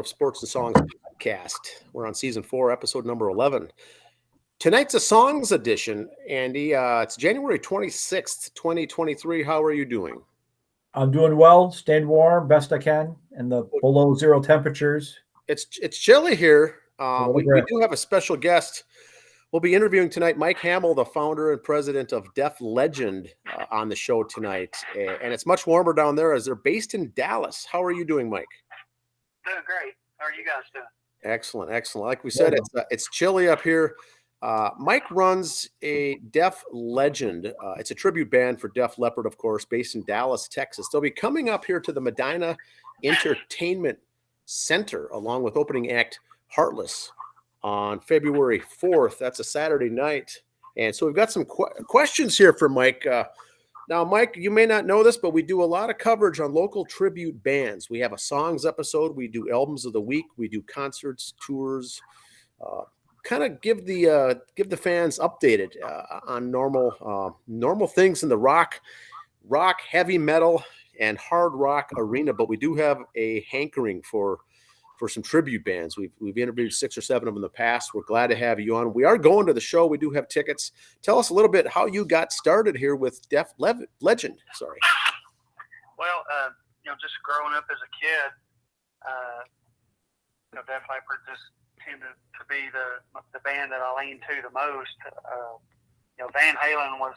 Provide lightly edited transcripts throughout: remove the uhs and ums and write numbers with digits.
of Sports and Songs podcast. We're on season 4, episode number 11. Tonight's a songs edition, Andy. It's January 26th, 2023. How are you doing? I'm doing well, staying warm best I can in the below zero temperatures. It's chilly here. We do have a special guest. We'll be interviewing tonight Mike Hamill, the founder and president of Def Leggend, on the show tonight. And it's much warmer down there as they're based in Dallas. How are you doing, Mike? Doing great. How are you guys doing? Excellent, excellent. Like we said, it's chilly up here. Mike runs a Def Leggend. It's a tribute band for Def Leppard, of course, based in Dallas, Texas. They'll be coming up here to the Medina Entertainment Center along with opening act Heartless on February 4th. That's a Saturday night. And so we've got some questions here for Mike. Now, Mike, you may not know this, but we do a lot of coverage on local tribute bands. We have a songs episode. We do albums of the week. We do concerts, tours, kind of give the fans updated on normal things in the rock, heavy metal, and hard rock arena. But we do have a hankering for some tribute bands. We've interviewed 6 or 7 of them in the past. We're glad to have you on. We are going to the show. We do have tickets. Tell us a little bit how you got started here with Def Leggend. Sorry. Well, just growing up as a kid, Def Leppard just tended to be the band that I leaned to the most. Van Halen was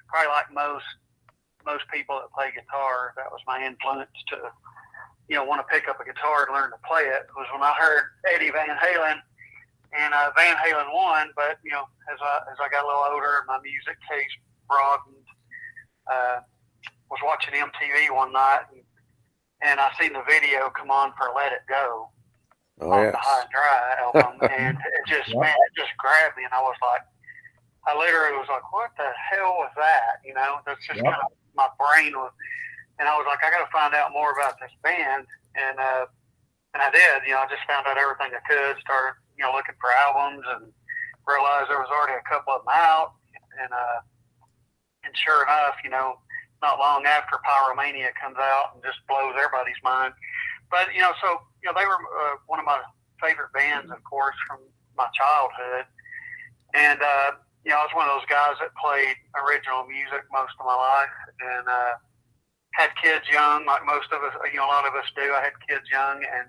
probably like most people that play guitar. That was my influence to want to pick up a guitar and learn to play it. Was when I heard Eddie Van Halen, and Van Halen won. But as I got a little older, my music taste broadened. Was watching MTV one night, and I seen the video come on for "Let It Go" on the High and Dry album, and it just grabbed me, and I literally was like, "What the hell was that?" That's just kind of my brain was. And I was like, I got to find out more about this band, and I did. I just found out everything I could. Started, looking for albums, and realized there was already a couple of them out. And sure enough, not long after Pyromania comes out and just blows everybody's mind. But they were one of my favorite bands, of course, from my childhood. And I was one of those guys that played original music most of my life, and had kids young, like most of us, a lot of us do. I had kids young, and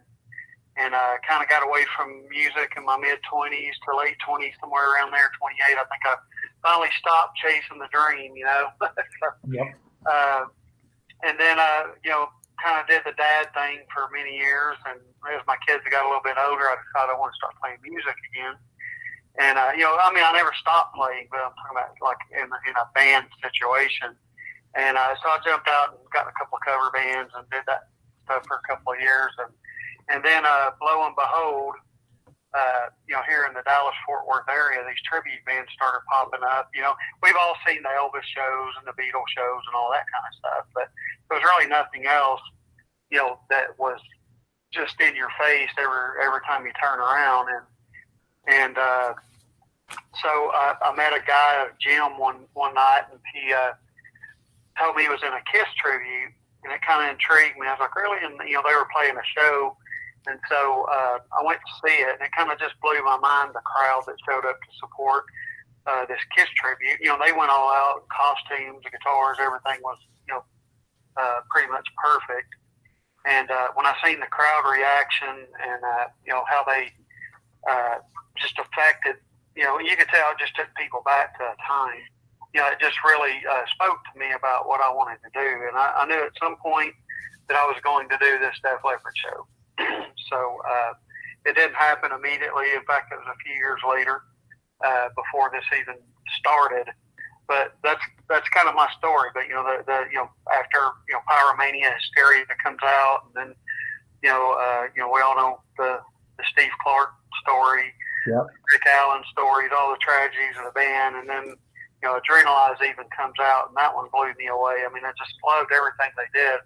kind of got away from music in my mid-20s to late 20s, somewhere around there, 28. I think I finally stopped chasing the dream, Yep. And then, kind of did the dad thing for many years. And as my kids got a little bit older, I decided I want to start playing music again. And, I never stopped playing, but I'm talking about like in a band situation. And so I jumped out and got a couple of cover bands and did that stuff for a couple of years. And then, lo and behold, here in the Dallas-Fort Worth area, these tribute bands started popping up. We've all seen the Elvis shows and the Beatles shows and all that kind of stuff, but there was really nothing else, that was just in your face every time you turn around. And so I met a guy at a gym one night, and he told me he was in a Kiss tribute, and it kind of intrigued me. I was like, really? And they were playing a show, and so I went to see it, and it kind of just blew my mind, the crowd that showed up to support this Kiss tribute. They went all out, costumes, the guitars, everything was pretty much perfect. And when I seen the crowd reaction and how they just affected, you could tell it just took people back to a time. It just really spoke to me about what I wanted to do. And I knew at some point that I was going to do this Def Leppard show. So it didn't happen immediately. In fact, it was a few years later before this even started. But that's kind of my story. But, after, Pyromania, Hysteria comes out, and then, we all know the Steve Clark story, Rick Allen stories, all the tragedies of the band, and then, Adrenalize even comes out, and that one blew me away. I mean, I just loved everything they did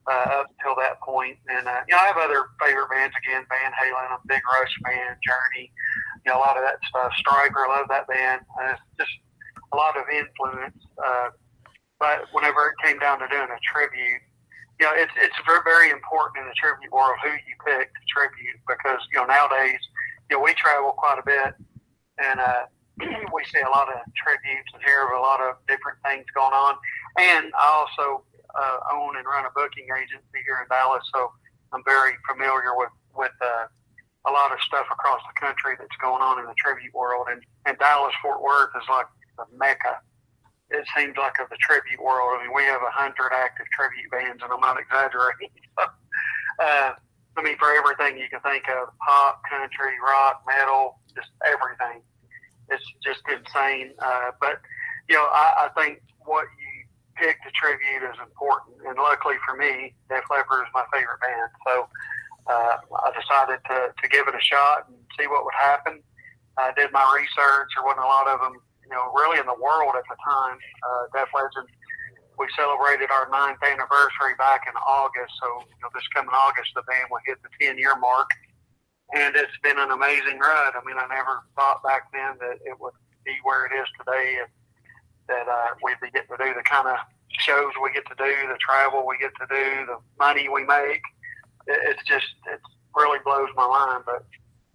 up until that point. And, I have other favorite bands, again, Van Halen, I'm a big Rush fan, Journey, a lot of that stuff. Striker, I love that band. Just a lot of influence. But whenever it came down to doing a tribute, it's very, very important in the tribute world who you pick to tribute, because nowadays we travel quite a bit, and we see a lot of tributes and hear of a lot of different things going on. And I also own and run a booking agency here in Dallas, so I'm very familiar with a lot of stuff across the country that's going on in the tribute world. And Dallas Fort Worth is like the mecca, it seems like, of the tribute world. I mean, we have 100 active tribute bands, and I'm not exaggerating. I mean, for everything you can think of: pop, country, rock, metal, just everything. It's just insane. But I think what you pick to tribute is important, and luckily for me, Def Leppard is my favorite band. So I decided to give it a shot and see what would happen. I did my research. There wasn't a lot of them, really in the world at the time. Def Leggend, we celebrated our 9th anniversary back in August. So this coming August, the band will hit the 10-year mark, and it's been an amazing ride. I mean, I never thought back then that it would be where it is today, and that we'd be getting to do the kind of shows we get to do, the travel we get to do, the money we make. It really blows my mind, but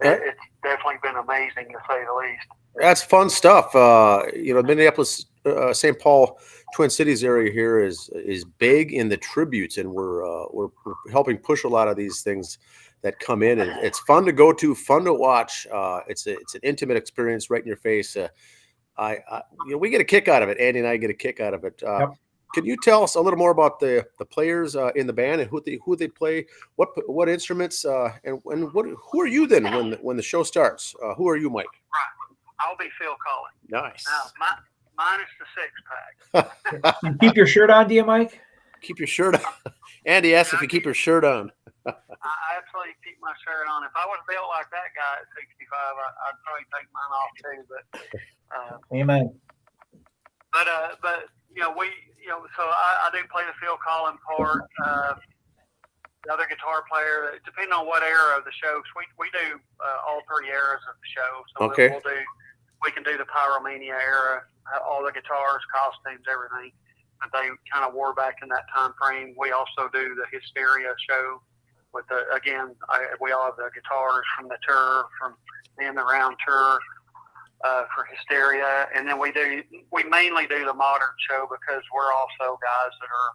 it's definitely been amazing, to say the least. That's fun stuff. Minneapolis, St. Paul, Twin Cities area here is big in the tributes, and we're helping push a lot of these things that come in, and it's fun to go to, fun to watch. It's an intimate experience, right in your face. We get a kick out of it. Andy and I get a kick out of it. Yep. Can you tell us a little more about the players in the band, and who they play, what instruments, and who are you then when the show starts? Who are you, Mike? Right. I'll be Phil Collins. Nice. Now, minus the 6-pack. You keep your shirt on, do you, Mike? Keep your shirt on. Andy asked if you keep your shirt on. I absolutely keep my shirt on. If I was built like that guy at 65, I'd probably take mine off too. But amen. But so I do play the Phil Collins part. The other guitar player, depending on what era of the show, we do all 3 eras of the show. So okay. We can do the Pyromania era, all the guitars, costumes, everything that they kind of wore back in that time frame. We also do the Hysteria show with we all have the guitars from the tour, from the In the Round tour for Hysteria, and then we mainly do the modern show because we're also guys that are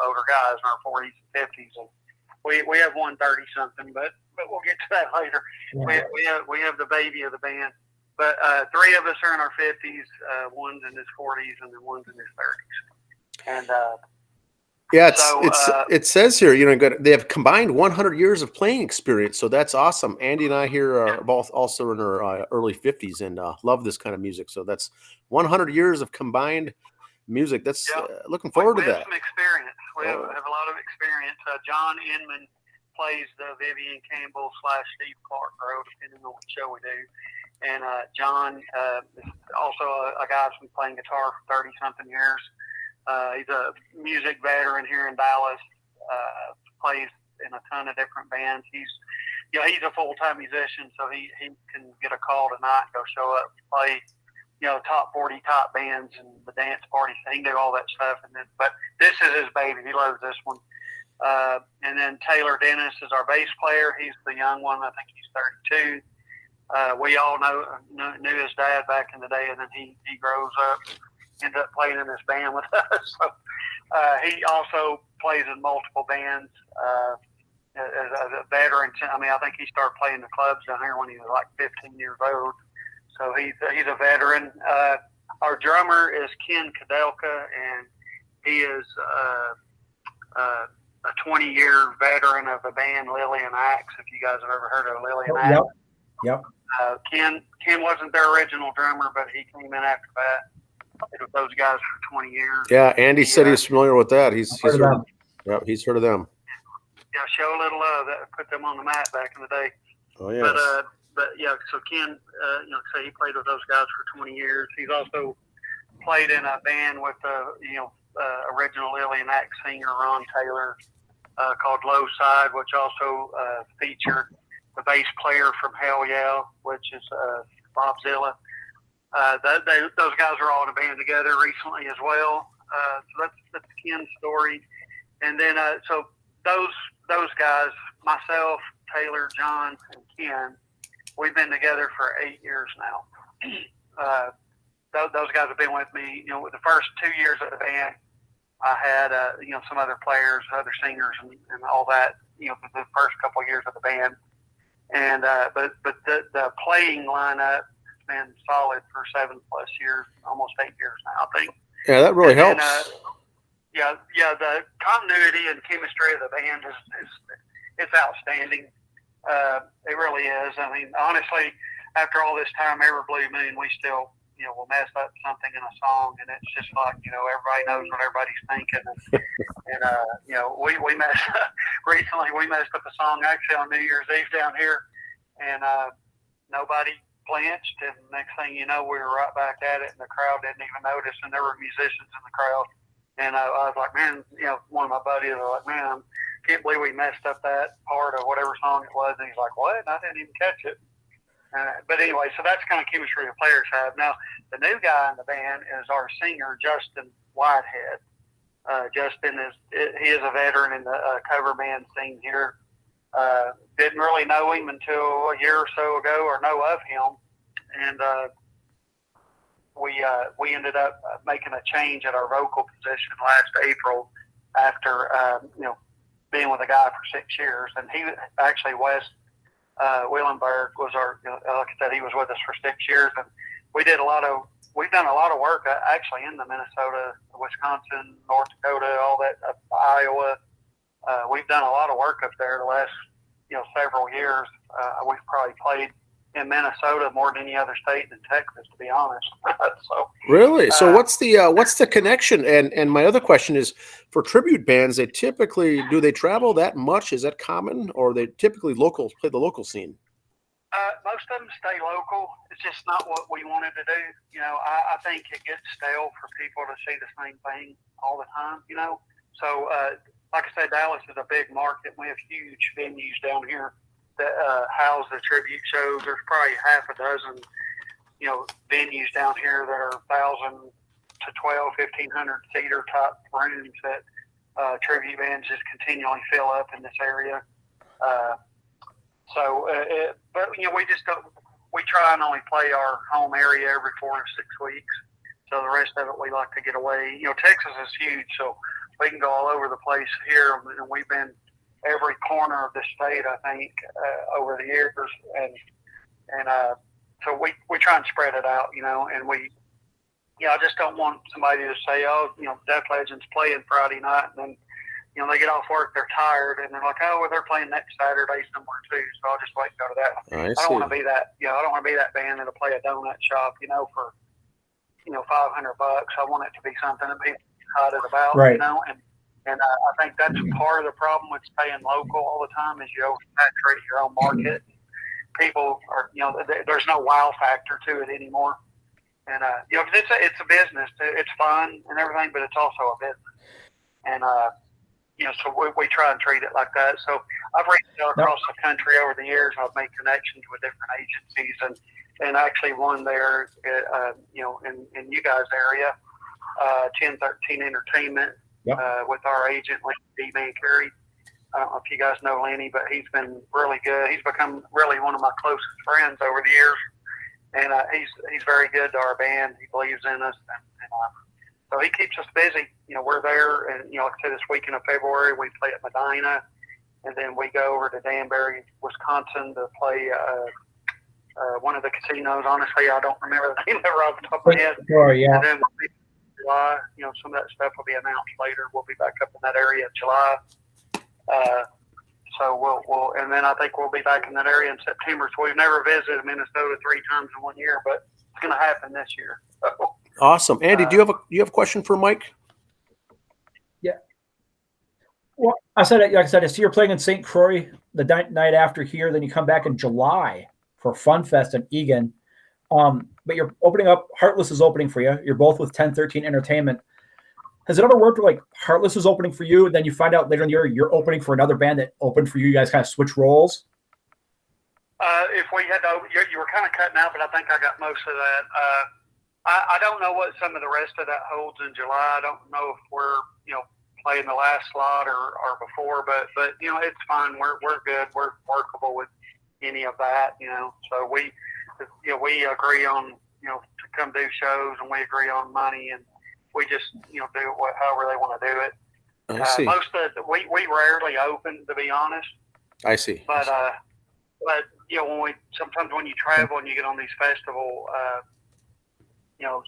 older guys in our 40s and 50s, and we have one 30-something, but we'll get to that later. Yeah. We have the baby of the band. But 3 of us are in our 50s, one's in his 40s, and then one's in his 30s. And it says here, they have combined 100 years of playing experience, so that's awesome. Andy and I here are both also in our early 50s and love this kind of music. So that's 100 years of combined music. That's looking forward to that. We have some experience. We have a lot of experience. John Inman plays the Vivian Campbell / Steve Clark role, depending on what show we do. And John is also a guy that's been playing guitar for 30-something years. He's a music veteran here in Dallas, plays in a ton of different bands. He's a full-time musician, so he can get a call tonight and go show up, play, top 40 top bands and the dance party. So he can do all that stuff. But this is his baby. He loves this one. And then Taylor Dennis is our bass player. He's the young one. I think he's 32. We all knew his dad back in the day, and then he grows up, ends up playing in this band with us. So he also plays in multiple bands as a veteran. I mean, I think he started playing the clubs down here when he was like 15 years old. So he's a veteran. Our drummer is Ken Kadelka, and he is a 20-year veteran of the band Lily and Axe. If you guys have ever heard of Lily and Axe. Yep. Ken wasn't their original drummer, but he came in after that. Played with those guys for 20 years. Yeah, Andy said he's familiar with that. He's heard of them. Yeah, he's heard of them. Yeah, show a little love. That put them on the map back in the day. Oh yeah. But yeah, so Ken, so he played with those guys for 20 years. He's also played in a band with original Lily and Axe singer Ron Taylor called Low Side, which also featured the bass player from Hell Yeah, which is Bob Zilla. Those guys are all in a band together recently as well. So that's Ken's story. And then so those guys, myself, Taylor, John, and Ken, we've been together for 8 years now. Those guys have been with me. You know, the first 2 years of the band, I had some other players, other singers, and all that. You know, the first couple of years of the band, and but the playing lineup has been solid for 7+ years, almost 8 years now, I think. Yeah, that really helps. The continuity and chemistry of the band it's outstanding. It really is. I mean, honestly, after all this time, every blue moon, we still, we'll mess up something in a song, and it's just like, everybody knows what everybody's thinking. And we messed up. Recently, we messed up a song actually on New Year's Eve down here, and nobody flinched. And next thing you know, we were right back at it, and the crowd didn't even notice, and there were musicians in the crowd. And I was like, man, one of my buddies was like, man, I can't believe we messed up that part of whatever song it was. And he's like, what? And I didn't even catch it. But anyway, so that's kind of chemistry the players have. Now, the new guy in the band is our singer, Justin Whitehead. Justin he is a veteran in the cover band scene here. Didn't really know him until a year or so ago, or know of him. And we ended up making a change at our vocal position last April after, being with a guy for 6 years. And he actually, Wes Willenberg was like I said, he was with us for 6 years. And we've done a lot of work actually in the Minnesota, Wisconsin, North Dakota, all that, Iowa. We've done a lot of work up there the last, several years. We've probably played in Minnesota more than any other state in Texas, to be honest. So really, so what's the connection? And my other question is, for tribute bands, do they travel that much? Is that common, or they typically play the local scene? Most of them stay local. It's just not what we wanted to do. I think it gets stale for people to see the same thing all the time. So like I said, Dallas is a big market. We have huge venues down here that house the tribute shows. There's probably half a dozen, venues down here that are 1,000 to 1,500 seater type rooms that tribute bands just continually fill up in this area. But we just don't. We try and only play our home area every 4 to 6 weeks. So the rest of it, we like to get away. Texas is huge, so we can go all over the place here, and we've been every corner of the state, I think, over the years, and so we try and spread it out, and I just don't want somebody to say, oh, Def Legend's playing Friday night, and then, they get off work, they're tired, and they're like, oh, well, they're playing next Saturday somewhere too, so I'll just wait to go to that. I don't want to be that, I don't want to be that band that'll play a donut shop, for, $500. I want it to be something that people are excited about, right. And I think that's part of the problem with staying local all the time is you oversaturate your own market. People are, there's no wow factor to it anymore. And, cause it's a business. It's fun and everything, but it's also a business. And, so we try and treat it like that. So I've reached out across the country over the years. I've made connections with different agencies and actually one there, in you guys' area, 1013 Entertainment. Yep. With our agent, Lenny Van Carey. I don't know if you guys know Lenny, but he's been really good. He's become really one of my closest friends over the years, and he's very good to our band. He believes in us, and so he keeps us busy. We're there, and like I said, this weekend of February we play at Medina, and then we go over to Danbury, Wisconsin to play one of the casinos. Honestly, I don't remember the name ever off the top of my head. Sure, yeah. And then July, some of that stuff will be announced later. We'll be back up in that area in July. So we'll, and then I think we'll be back in that area in September. So we've never visited Minnesota 3 times in 1 year, but it's going to happen this year. So, awesome, Andy. Do you have a question for Mike? Yeah. Well, I see you're playing in St. Croix the night after here. Then you come back in July for Fun Fest in Eagan. But you're opening up. Heartless is opening for you. You're both with 1013 Entertainment. Has it ever worked where Heartless is opening for you, and then you find out later in the year you're opening for another band that opened for you? You guys kind of switch roles. If we had to, you were kind of cutting out, but I think I got most of that. I don't know what some of the rest of that holds in July. I don't know if we're play in the last slot or before, but it's fine. We're good. We're workable with any of that, So we agree on to come do shows, and we agree on money, and we just do however they want to do it. I see. Most of we rarely open, to be honest. I see. But sometimes when you travel and you get on these festival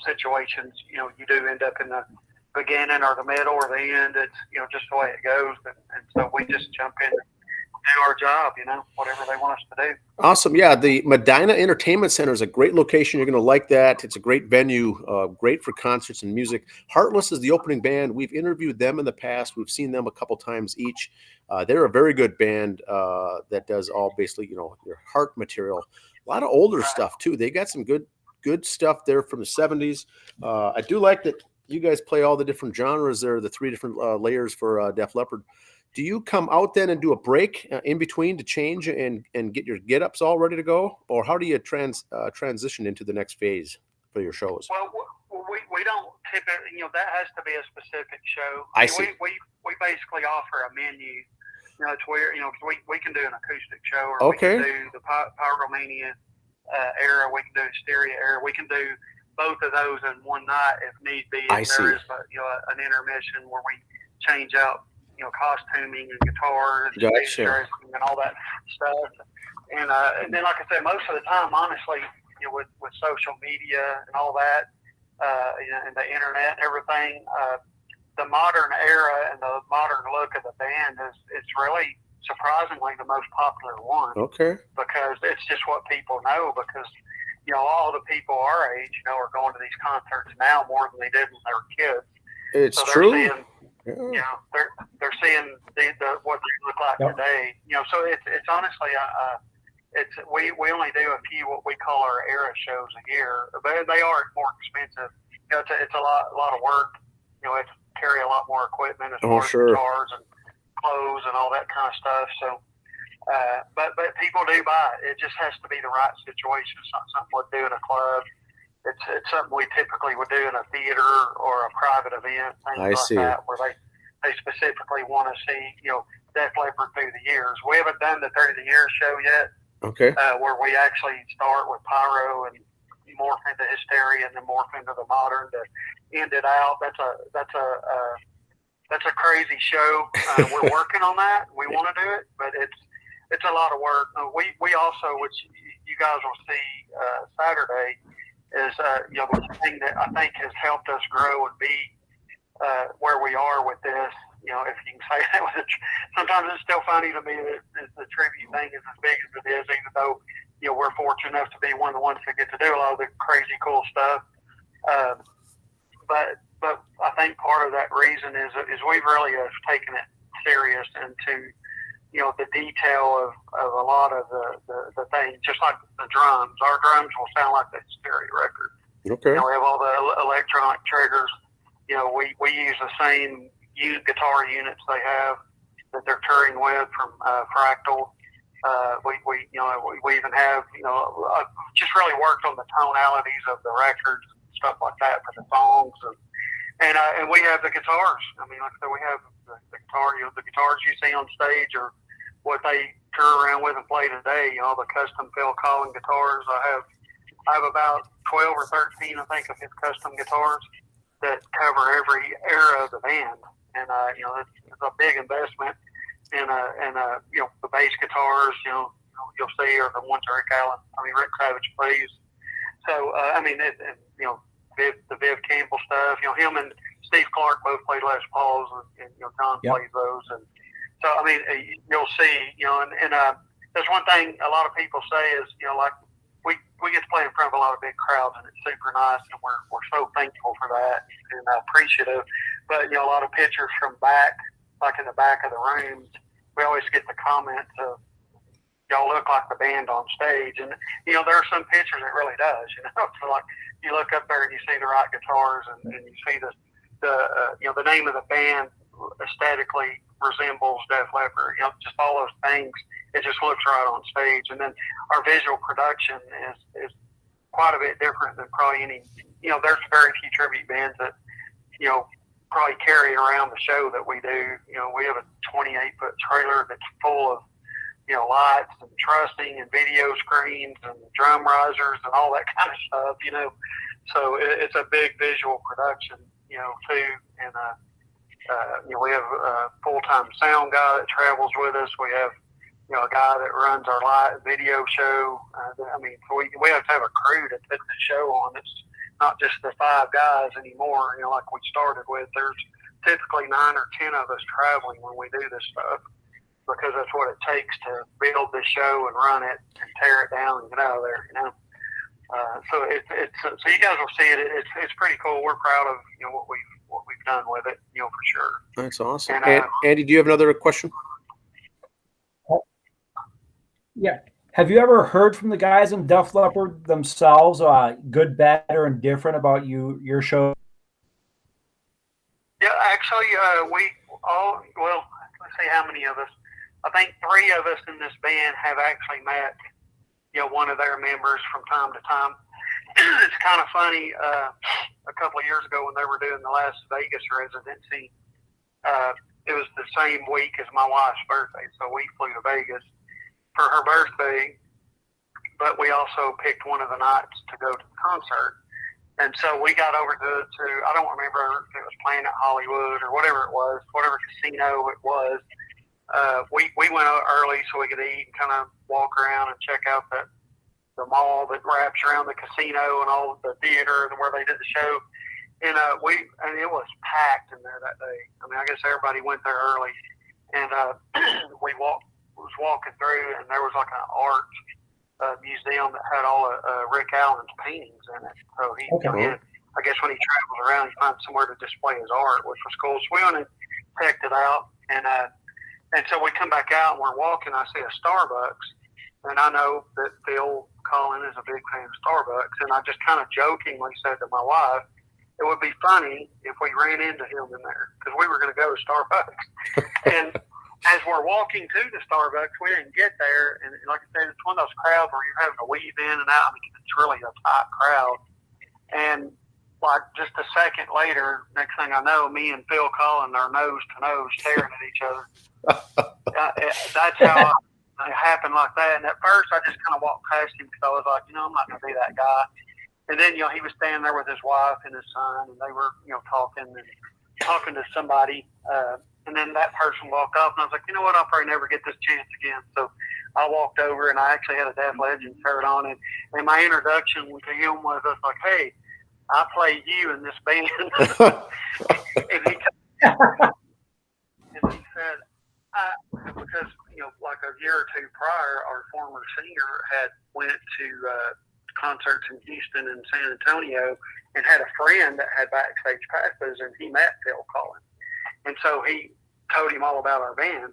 situations, you do end up in the beginning or the middle or the end. It's just the way it goes, and so we just jump in and do our job, whatever they want us to do. Awesome. Yeah, the Medina Entertainment Center is a great location. You're going to like that. It's a great venue, great for concerts and music. Heartless is the opening band. We've interviewed them in the past. We've seen them a couple times each. They're a very good band that does all basically, your heart material. A lot of older stuff too. They got some good stuff there from the 70s. I do like that you guys play all the different genres there, the 3 different layers for Def Leppard. Do you come out then and do a break in between to change and get your get-ups all ready to go? Or how do you transition into the next phase for your shows? Well, we don't typically, that has to be a specific show. I see. We basically offer a menu, to where, we can do an acoustic show, or we can do the Pyromania era, we can do Hysteria era. We can do both of those in one night if need be. If there is an intermission where we change out costuming and guitar and dressing and all that stuff. And then, like I said, most of the time, honestly, with social media and all that, and the internet and everything, the modern era and the modern look of the band is really surprisingly the most popular one. Okay. Because it's just what people know, because all the people our age, are going to these concerts now more than they did when they were kids. It's true. They're seeing what they look like today. So it's honestly we only do a few what we call our era shows a year, but they are more expensive. It's a lot of work. It's carry a lot more equipment as far as guitars and clothes and all that kind of stuff. So, but people do buy it. It just has to be the right situation. It's not something we'd do in a club. It's something we typically would do in a theater or a private event, things that, where they specifically want to see, Def Leppard through the years. We haven't done the 30 years show yet. Okay. Where we actually start with pyro and morph into Hysteria and then morph into the modern to end it out. That's a crazy show. We're working on that. We want to do it, but it's a lot of work. We also, which you guys will see Saturday, is the thing that I think has helped us grow and be where we are with this. If you can say that. Sometimes it's still funny to me that the tribute thing is as big as it is, even though we're fortunate enough to be one of the ones that get to do a lot of the crazy cool stuff. But I think part of that reason is we've really taken it serious into the detail of a lot of the things, just like the drums. Our drums will sound like the Hysteria record. Okay. We have all the electronic triggers. We use the same guitar units they have that they're touring with from Fractal. We even have just really worked on the tonalities of the records and stuff like that for the songs, and we have the guitars. I mean, like I said, we have the guitar. The guitars you see on stage are what they tour around with and play today. The custom Phil Collins guitars. I have about 12 or 13, I think, of his custom guitars that cover every era of the band. And it's a big investment. And the bass guitars, you'll see are the ones Rick Savage plays. So the Viv Campbell stuff. Him and Steve Clark both played Les Pauls, and John plays those. And so you'll see. And there's one thing a lot of people say is like we get to play in front of a lot of big crowds, and it's super nice, and we're so thankful for that and appreciative. But a lot of pictures from back, like in the back of the rooms, we always get the comments of y'all look like the band on stage, and there are some pictures it really does. So like you look up there and you see the right guitars, and you see the name of the band aesthetically resembles Def Leppard. Just all those things. It just looks right on stage, and then our visual production is quite a bit different than probably any. There's very few tribute bands that probably carry around the show that we do. We have a 28-foot trailer that's full of, lights and trussing and video screens and drum risers and all that kind of stuff, So it's a big visual production, too. And, we have a full-time sound guy that travels with us. We have, a guy that runs our live video show. So we have to have a crew to put the show on. It's not just the 5 guys anymore, like we started with. There's typically 9 or 10 of us traveling when we do this stuff, because that's what it takes to build the show and run it and tear it down and get out of there, So so you guys will see it. It's pretty cool. We're proud of what we've done with it, for sure. That's awesome. And Andy, do you have another question? Yeah. Have you ever heard from the guys in Def Leppard themselves, good, bad, or indifferent about your show? Yeah, actually, let's see how many of us. I think 3 of us in this band have actually met, one of their members from time to time. It's kind of funny. A couple of years ago when they were doing the Las Vegas residency, it was the same week as my wife's birthday, so we flew to Vegas for her birthday, but we also picked one of the nights to go to the concert. And so we got over to I don't remember if it was Planet Hollywood or whatever it was, whatever casino it was. We went out early so we could eat and kind of walk around and check out the mall that wraps around the casino and all of the theater and where they did the show. And it was packed in there that day. I guess everybody went there early, and we was walking through, and there was like an art museum that had all of Rick Allen's paintings in it. So he had, I guess when he travels around, he finds somewhere to display his art, which was cool. So we went and checked it out, and so we come back out and we're walking. I see a Starbucks, and I know that Phil Collin is a big fan of Starbucks, and I just kind of jokingly said to my wife, it would be funny if we ran into him in there, because we were going to go to Starbucks. And as we're walking to the Starbucks, we didn't get there, and like I said, it's one of those crowds where you're having to weave in and out. It's really a tight crowd. And like just a second later, next thing I know, me and Phil Collin are nose to nose staring at each other. That's how it happened like that. And at first, I just kind of walked past him because I was like, I'm not going to be that guy. And then, he was standing there with his wife and his son, and they were, talking to somebody. And then that person walked off, and I was like, you know what? I'll probably never get this chance again. So I walked over, and I actually had a Def Legend shirt on, and my introduction to him was, I was like, hey, I play you in this band. and he said, because, like a year or 2 prior, our former singer had went to concerts in Houston and San Antonio and had a friend that had backstage passes, and he met Phil Collin. And so he told him all about our band.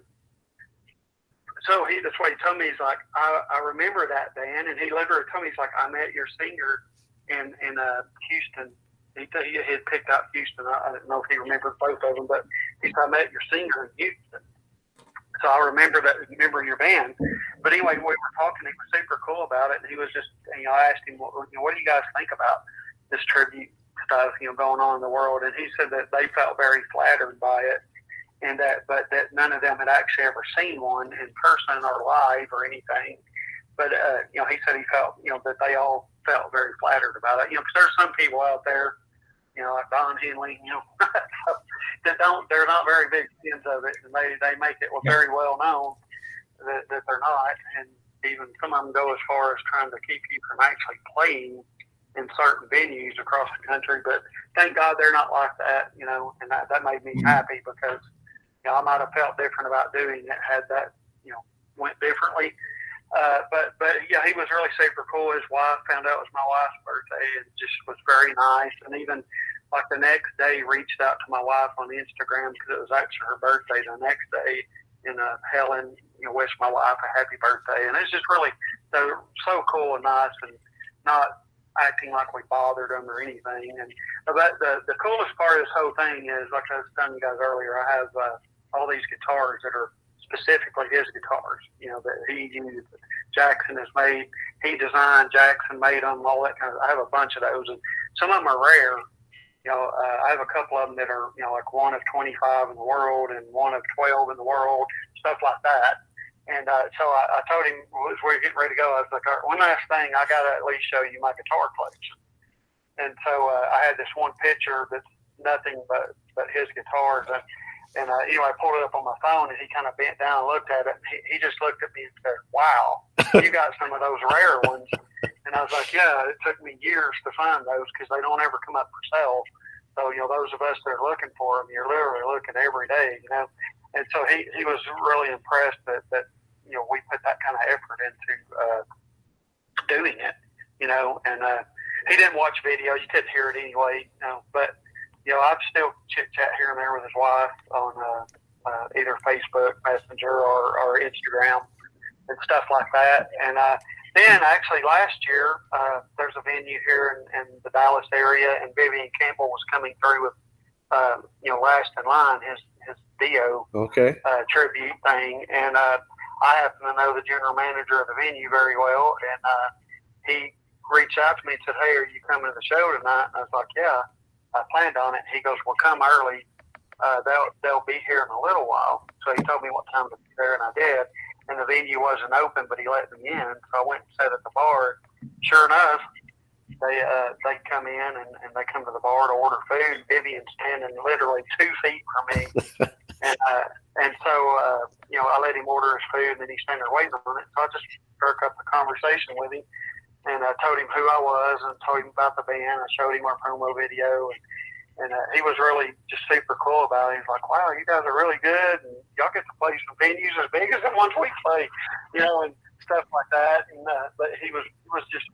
So that's what he told me. He's like, I remember that band. And he literally told me, he's like, I met your singer in Houston. He had picked out Houston. I don't know if he remembered both of them, but he said, I met your singer in Houston. So I remember your band. But anyway, we were talking. He was super cool about it. And he was just, I asked him, what do you guys think about this tribute stuff, going on in the world? And he said that they felt very flattered by it, and but that none of them had actually ever seen one in person or live or anything. But, he said he felt, that they all felt very flattered about it. Because there's some people out there, like Don Henley, they're not very big fans of it, and they make it very well known that they're not. And even some of them go as far as trying to keep you from actually playing in certain venues across the country. But thank God they're not like that, and that made me happy, because, I might have felt different about doing it had that, went differently. But yeah, he was really super cool. His wife found out it was my wife's birthday and just was very nice. And even like the next day, reached out to my wife on Instagram because it was actually her birthday the next day. And Helen, wished my wife a happy birthday. And it's just really so cool and nice, and not acting like we bothered them or anything. And but the coolest part of this whole thing is, like I was telling you guys earlier, I have all these guitars that are specifically his guitars, that he used. Jackson has made, he designed, Jackson made them, all that kind of. I have a bunch of those, and some of them are rare, I have a couple of them that are, like one of 25 in the world and one of 12 in the world, stuff like that. And so I told him, as we were getting ready to go, I was like, all right, one last thing, I got to at least show you my guitar collection. And so I had this one picture that's nothing but his guitars. And I pulled it up on my phone, and he kind of bent down and looked at it. And he just looked at me and said, wow, you got some of those rare ones. And I was like, yeah, it took me years to find those because they don't ever come up for sale. So, those of us that are looking for them, you're literally looking every day, And so he was really impressed that we put that kind of effort into doing it, and he didn't watch video. You couldn't hear it anyway, but, I'd still chit-chat here and there with his wife on either Facebook Messenger or Instagram and stuff like that. And then actually last year, there's a venue here in the Dallas area, and Vivian Campbell was coming through with, Last in Line, his Dio tribute thing. And I happen to know the general manager of the venue very well, and he reached out to me and said, hey, are you coming to the show tonight? And I was like, yeah, I planned on it. He goes, well, come early. They'll be here in a little while. So he told me what time to be there, and I did. And the venue wasn't open, but he let me in. So I went and sat at the bar. Sure enough, they come in and they come to the bar to order food. Vivian's standing literally 2 feet from me. And so, I let him order his food, and then he's standing there waiting on it. So I just struck up a conversation with him, and I told him who I was and told him about the band. I showed him our promo video, and he was really just super cool about it. He's like, wow, you guys are really good, and y'all get to play some venues as big as the ones we play, and stuff like that. And but he was just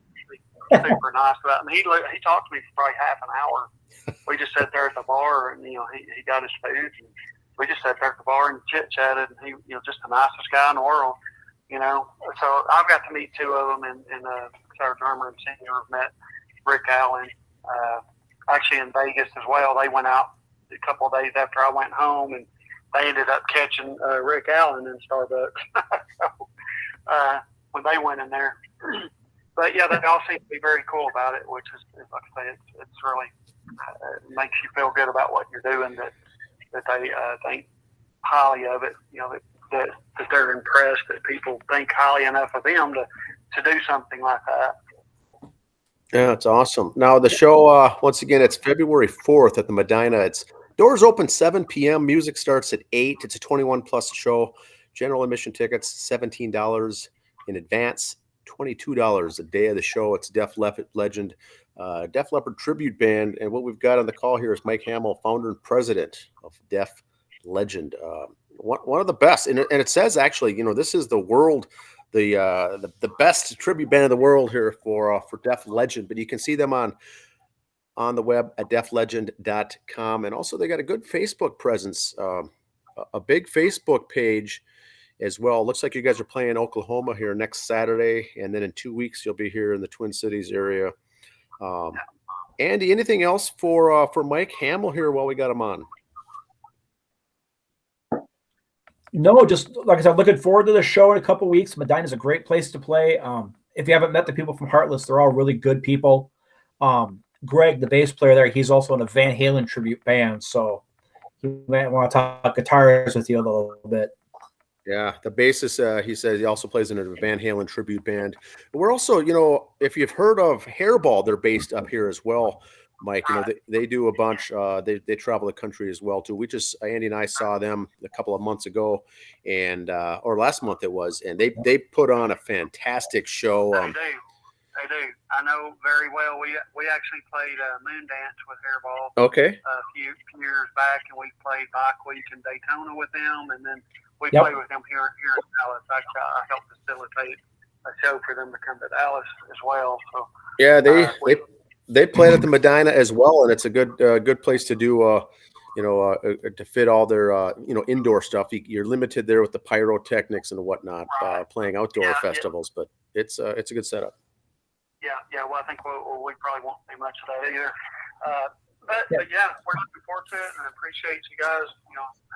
super nice about it. And he talked to me for probably half an hour. We just sat there at the bar, and he got his food, and we just sat there at the bar and chit-chatted, and he, just the nicest guy in the world, So I've got to meet 2 of them, and our drummer and singer have met Rick Allen, actually in Vegas as well. They went out a couple of days after I went home, and they ended up catching Rick Allen in Starbucks so, when they went in there. But, yeah, they all seem to be very cool about it, which is like I say, it's really makes you feel good about what you're doing, that they think highly of it, that they're impressed that people think highly enough of them to do something like that. Yeah, it's awesome. Now the show, once again, it's February 4th at the Medina. It's doors open 7 p.m. Music starts at 8. It's a 21+ show. General admission tickets, $17 in advance, $22 a day of the show. It's Def Leppard Legend, Def Leppard Tribute Band. And what we've got on the call here is Mike Hamill, founder and president of Def Legend. One of the best. And it says, actually, this is the world, the best tribute band in the world here for Def Legend. But you can see them on the web at deflegend.com. And also they got a good Facebook presence, a big Facebook page as well. Looks like you guys are playing Oklahoma here next Saturday, and then in 2 weeks you'll be here in the Twin Cities area. Andy, anything else for Mike Hamill here while we got him on? No, just like I said, looking forward to the show in a couple of weeks. Medina's a great place to play. If you haven't met the people from Heartless, they're all really good people. Greg, the bass player there, he's also in a Van Halen tribute band, so he might want to talk guitars with you a little bit. Yeah, the bassist, he says he also plays in a Van Halen tribute band. We're also, if you've heard of Hairball, they're based up here as well, Mike. They do a bunch. They travel the country as well too. Andy and I saw them a couple of months ago, and or last month it was, and they put on a fantastic show. They do. I know very well. We actually played Moon Dance with Hairball. Okay. A few years back, and we played Bike Week in Daytona with them, and then we played with them here in Dallas. I helped facilitate a show for them to come to Dallas as well. So yeah, they played at the Medina as well, and it's a good place to do to fit all their indoor stuff. You're limited there with the pyrotechnics and whatnot, playing outdoor festivals, but it's a good setup. Yeah. Well, I think we probably won't do much of that either. But yeah, we're looking forward to it, and I appreciate you guys,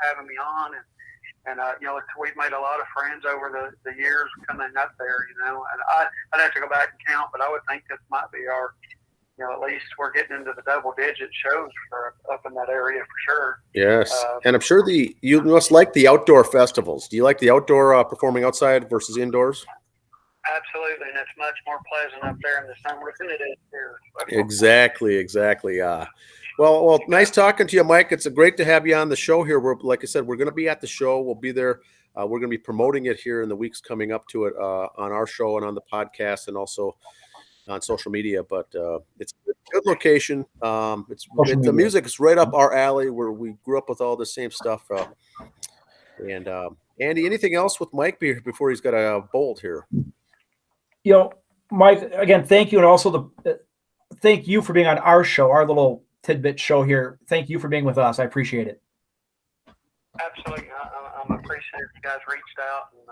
having me on, and we've made a lot of friends over the years coming up there, and I'd have to go back and count, but I would think this might be our you know, at least we're getting into the double-digit shows for up in that area for sure. Yes, and I'm sure you must like the outdoor festivals. Do you like the outdoor performing outside versus indoors? Absolutely, and it's much more pleasant up there in the summer than it is here. Exactly. Well, nice talking to you, Mike. It's great to have you on the show here. Like I said, we're going to be at the show. We'll be there. We're going to be promoting it here in the weeks coming up to it on our show and on the podcast and also on social media. But it's a good location. The music is right up our alley where we grew up with all the same stuff. And Andy, anything else with Mike before he's got a bolt here? You know, Mike, again, thank you. And also thank you for being on our show, our little tidbit show here. Thank you for being with us. I appreciate it. Absolutely. I'm appreciative you guys reached out, and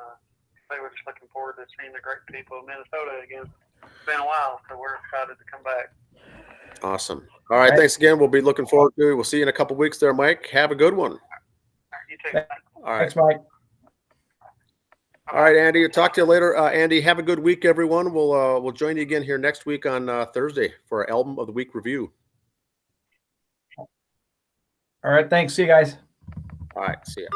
they were just looking forward to seeing the great people of Minnesota again. It's been a while, so we're excited to come back. Awesome. All right. Thanks again. We'll be looking forward to it. We'll see you in a couple of weeks there, Mike. Have a good one. You too. All right. Thanks, Mike. All right, Andy. I'll talk to you later. Andy, have a good week, everyone. We'll join you again here next week on Thursday for our Album of the Week review. All right. Thanks. See you guys. All right. See ya.